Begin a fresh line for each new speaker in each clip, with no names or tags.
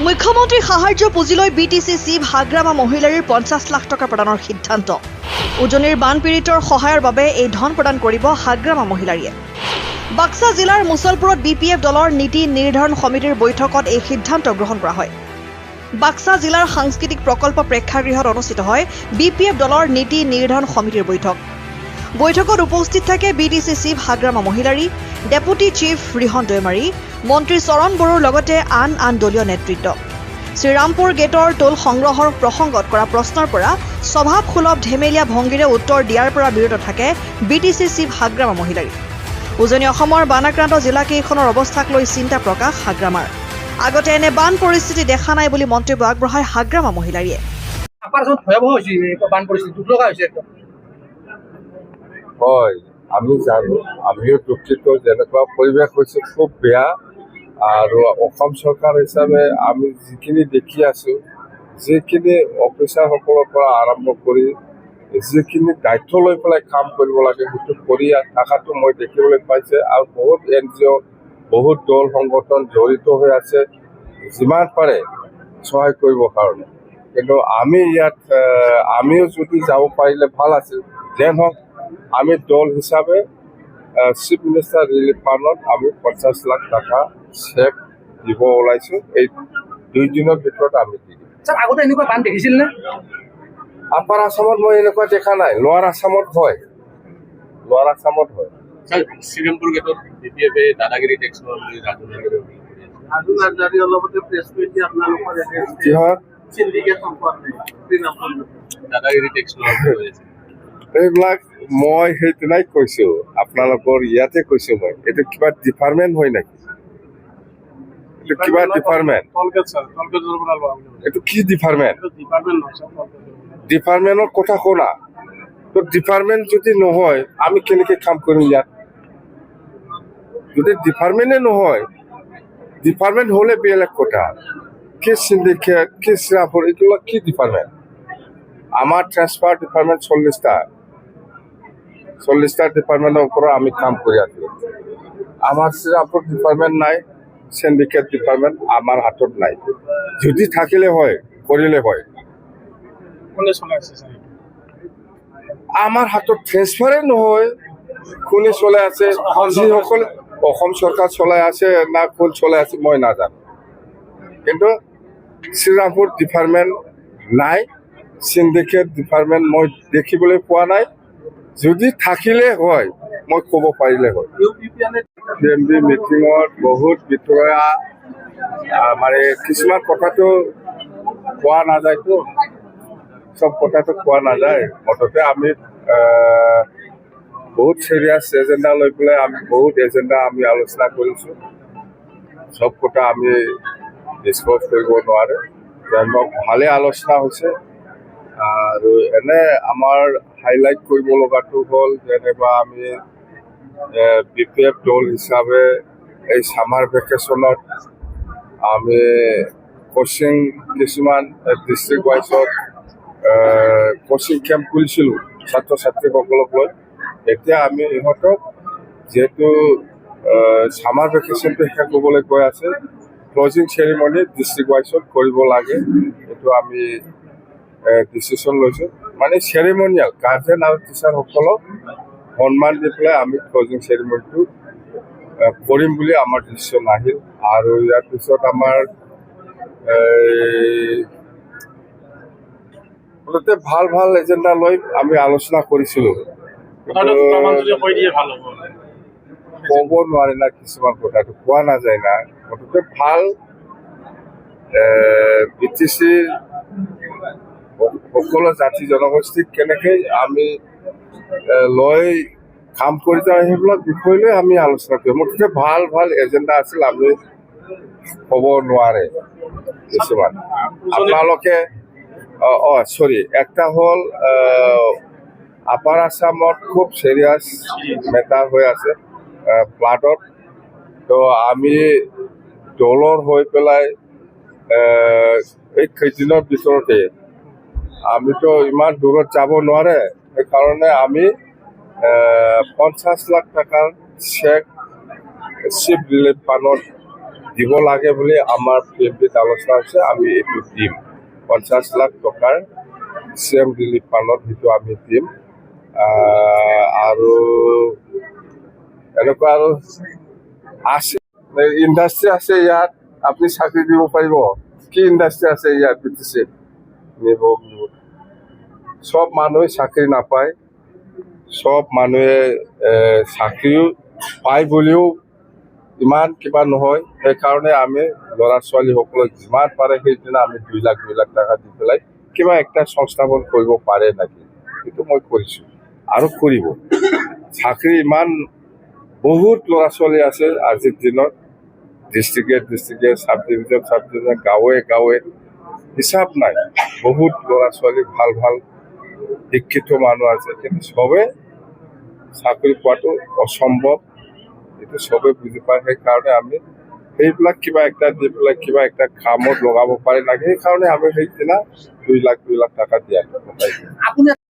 মুখ্যমন্ত্ৰী সাহায্য পুঁজিলৈ BTC chief Hagrama মহিলাৰীৰ 50 লাখ টকা প্ৰদানৰ সিদ্ধান্ত। উজনিৰ বানপীড়িতৰ সহায়ৰ বাবে এই ধন প্ৰদান কৰিব হাগ্ৰামা মহিলাৰীয়ে। বাক্সা জিলাৰ মুছলপুৰত বিপিএফ দলৰ নীতি নিৰ্ধাৰণ সমিতিৰ বৈঠকত এই সিদ্ধান্ত গ্ৰহণ কৰা হয়। বাক্সা জিলাৰ সাংস্কৃতিক প্ৰকল্প প্ৰেক্ষাগৃহত অনুষ্ঠিত হয় বিপিএফ দলৰ নীতি নিৰ্ধাৰণ সমিতিৰ বৈঠক। বৈঠকত উপস্থিত থাকে BTC chief Hagrama Mohilary, deputy chief Rihon Daimary, মন্ত্ৰী চৰণ বড়োৰ লগতে আন দলীয় নেতৃত্ব। শ্ৰীৰামপুৰ গেটৰ টোল সংগ্ৰহৰ প্ৰসংগত কৰা প্ৰশ্নৰ পৰা স্বভাৱসুলভ ধেমেলীয়া ভংগীৰে উত্তৰ দিয়াৰ পৰা বিৰত থাকে বিটিচি চিফ হাগ্ৰামা মহিলাৰী। উজনি অসমৰ বানাক্ৰান্ত জিলাকেইখনৰ অৱস্থাক লৈ চিন্তা প্ৰকাশ হাগ্ৰামাৰ। আগতে এনে বান পৰিস্থিতি দেখা নাই বুলি মন্তব্য আগবঢ়ায় হাগ্ৰামা মহিলাৰীয়ে।
হয়, আমি জানো, আমিও দুঃখিত। যেনেকুৱা পৰিৱেশ হৈছে খুব বেয়া। আৰু অসম চৰকাৰ হিচাপে আমি যিখিনি দেখি আছো, যিখিনি অফিচাৰসকলৰ পৰা আৰম্ভ কৰি যিখিনি দায়িত্ব লৈ পেলাই কাম কৰিব লাগে সেইটো কৰি থকাটো মই দেখিবলৈ পাইছে। আৰু বহুত NGO, বহুত দল সংগঠন জড়িত হৈ আছে যিমান পাৰে সহায় কৰিবৰ কাৰণে। কিন্তু আমি ইয়াত আমিও যদি যাব পাৰিলে ভাল আছিল। যেন হওক, আমি দল হিচাপে চিফ মিনিষ্টাৰ ৰিলিফ ফাণ্ডত আমি 50 লাখ টকা চেক দিব ওলাইছো। এই 2 দিনৰ ভিতৰত আমি দি দিম।
আগতে এনেকুৱা বান দেখিছিল নে?
আপাৰ আছামত মই এনেকুৱা দেখা নাই। লোৱাৰ আছামত হয়, লোৱাৰ আছামত হয়।
শ্ৰীৰামপুৰ গেটত বিপিএফে দাদাগিৰি টেক্স দাদাগিৰি টেক্স
এইবিলাক মই সেইদিনাই কৈছো, আপোনালোকৰ ইয়াতে কৈছো। মই এইটো কিবা ডিপাৰ্টমেণ্ট হয় নেকি? এইটো কিবা ডিপাৰ্টমেণ্ট? এইটো কি ডিপাৰ্টমেণ্ট? ডিপাৰ্টমেণ্টৰ কথা শুনা। তো ডিপাৰ্টমেণ্ট যদি নহয় আমি কেনেকৈ কাম কৰিম ইয়াত? যদি ডিপাৰ্টমেণ্টে নহয়, ডিপাৰ্টমেণ্ট হ'লে বেলেগ কথা। কি চিণ্ডিকেট, কি শ্ৰীৰামপুৰ, এইগুলো কি ডিপাৰ্টমেণ্ট? আমাৰ ট্ৰেন্সফাৰ ডিপাৰ্টমেণ্ট 40টা ডিপাৰ্টমেণ্টৰ ওপৰত আমি কাম কৰি আছো। আমাৰ শ্ৰীৰামপুৰ ডিপাৰ্টমেণ্ট নাই, চিণ্ডিকেট ডিপাৰ্টমেণ্ট আমাৰ হাতত নাই। যদি থাকিলে হয়, কৰিলে হয়। আমাৰ হাতত ট্ৰেন্সফাৰে নহয়। কোনে চলাই আছে? যিসকলে অসম চৰকাৰ চলাই আছে না কোন চলাই আছে মই নাজানো। কিন্তু শ্ৰীৰামপুৰ ডিপাৰ্টমেণ্ট নাই, চিণ্ডিকেট ডিপাৰ্টমেণ্ট মই দেখিবলৈ পোৱা নাই। যদি থাকিলে হয় মই ক'ব পাৰিলে হয়। PMB মিটিঙত বহুত বিষয়া মানে কিছুমান কথাটো কোৱা নাযায়তো, চব কথাটো কোৱা নাযায়। মুঠতে আমি বহুত চিৰিয়াছ এজেণ্ডা লৈ পেলাই বহুত এজেণ্ডা আমি আলোচনা কৰিছোঁ। চব কথা আমি ডিছকাছ কৰিব নোৱাৰে। ভালে আলোচনা হৈছে। আৰু এনে আমাৰ হাইলাইট কৰিব লগাটো হ'ল যেনিবা আমি বিপিএফ দল হিচাপে এই ছামাৰ ভেকেশ্যনত আমি কোচিং কিছুমান ডিষ্ট্ৰিক্ট ৱাইজত কোচিং কেম্প খুলিছিলোঁ ছাত্ৰ ছাত্ৰীসকলক লৈ। এতিয়া আমি ইহঁতক যিহেতু ছামাৰ ভেকেশ্যনটো শেষ হ'বলৈ গৈ আছে, ক্লজিং চেৰিমনি ডিষ্ট্ৰিক্ট ৱাইজত কৰিব লাগে। এইটো আমি ডিচিশ্যন লৈছোঁ। মানে চেৰিমনিয়েল গাৰ্জেন আৰু টিচাৰসকলক সন্মান দি পেলাই আমি ক্লজিং চেৰিমনিটো কৰিম বুলি আমাৰ ডিচিশ্যন আহিল। আৰু ইয়াৰ পিছত আমাৰ ভাল এজেণ্ডা লৈ আমি আলোচনা কৰিছিলোঁ। ক'ব নোৱাৰি না, কিছুমান কথাটো কোৱা নাযায় না। মুঠতে ভাল বিটিচিৰ সকলো জাতি জনগোষ্ঠীক কেনেকৈ আমি লৈ কাম কৰি যাওঁ সেইবিলাক বিষয় লৈ আমি আলোচনা কৰিম। মুঠতে ভাল এজেণ্ডা আছিল। আমি ক'ব নোৱাৰে কিছুমান। আপোনালোকে একটা হ'ল আপাৰ আছামত খুব চিৰিয়াছ মেটাৰ হৈ আছে ফ্লাডত। তো আমি দলৰ হৈ পেলাই এই কেইদিনৰ ভিতৰতে আমিতো ইমান দূৰত যাব নোৱাৰে। সেইকাৰণে আমি 50 লাখ টকাৰ চেক চিফ ৰিলিফ ফাণ্ডত দিব লাগে বুলি আমাৰ PMPত আলোচনা হৈছে। আমি এইটো দিম 50 লাখ টকাৰ CM ৰিলিফ ফাণ্ডত সেইটো আমি দিম। আৰু এনেকুৱা আৰু আছে ইণ্ডাষ্ট্ৰি আছে ইয়াত, আপুনি চাকৰি দিব পাৰিব। কি ইণ্ডাষ্ট্ৰি আছে ইয়াত BTC নিব? সব মানুহে চাকৰি নাপায়, সব মানুহে চাকৰিও পায় বুলিও ইমান কিবা নহয়। সেইকাৰণে আমি ল'ৰা ছোৱালীসকলক যিমান পাৰে সেইদিনা আমি 2 লাখ টকা দি পেলাই কিবা একটা সংস্থাপন কৰিব পাৰে নেকি, সেইটো মই কৰিছোঁ আৰু কৰিব। চাকৰি ইমান বহুত ল'ৰা ছোৱালী আছে আজিৰ দিনত, ডিষ্ট্ৰিক্টে চাব ডিভিজন গাঁৱে হিচাপ নাই। বহুত ল'ৰা ছোৱালী ভাল শিক্ষিত মানুহ আছে, কিন্তু চবে চাকৰি পোৱাটো অসম্ভৱ, এইটো চবে বুজি পায়। সেইকাৰণে আমি সেইবিলাক কিবা একটা দি পেলাই কিবা একটা কামত লগাব পাৰে লাগে। সেইকাৰণে আমি সেইদিনা 2 লাখ টকা দিয়া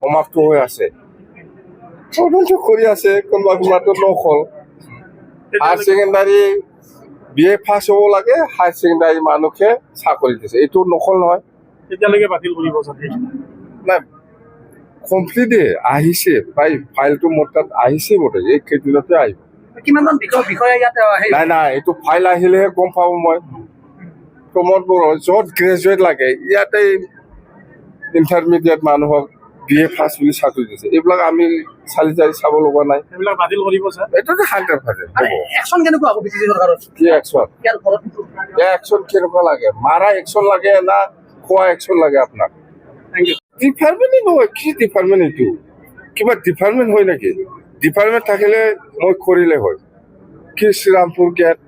সমাপ্ত হৈ আছে, তদন্ত কৰি আছে। কোনোবাটো নকল হায়াৰ ছেকেণ্ডাৰী BA পাছ হ'ব লাগে, হায়াৰ ছেকেণ্ডাৰী মানুহকে চাকৰি দিছে, এইটো নকল নহয়।
তেতিয়ালৈকে বাতিল কৰিব চাগে।
নাই কমপ্লিটে আহিছে, প্ৰায় ফাইলটো মোৰ তাত আহিছে বোধ হয়, এই কেইদিনতে আহিব।
কিমানজন বিষয়া ইয়াত
নাই এইটো ফাইল আহিলেহে গম পাব মই। প্ৰমোদ বড়ো য'ত গ্ৰেজুৱেট লাগে, ইয়াতে ইণ্টাৰমিডিয়েট মানুহক BA পাছ বুলি চাকৰি দিছে। এইবিলাক আমি চালি চাব লগা নাই।
সেইবিলাক বাতিল কৰিব ছাৰ।
এইটোতো 100% হ'ব।
একশ্যন কেনেকুৱা হ'ব BTC চৰকাৰৰ?
কি একশ্যন? একশ্যন কেনেকুৱা লাগে? মাৰা একশ্যন লাগে না খোৱা একশ্যন লাগে আপোনাক?
Thank U.
ডিপাৰ্টমেণ্টে নহয়, কি ডিপাৰ্টমেণ্ট এইটো? কিবা ডিপাৰ্টমেণ্ট হয় নেকি? ডিপাৰ্টমেণ্ট থাকিলে মই কৰিলে হয়। কি শ্ৰীৰামপুৰ গেট,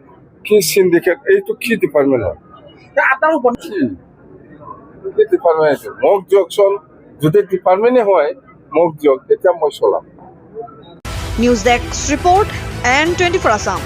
কি চিণ্ডিকেট, এইটো কি ডিপাৰ্টমেণ্ট হয়?
আপোনাৰো
কি ডিপাৰ্টমেণ্ট এইটো? মোক দিয়কচোন, যদি ডিপাৰ্টমেণ্টে হয় মোক দিয়ক, তেতিয়া মই চলাম।
News desk report N24 Assam.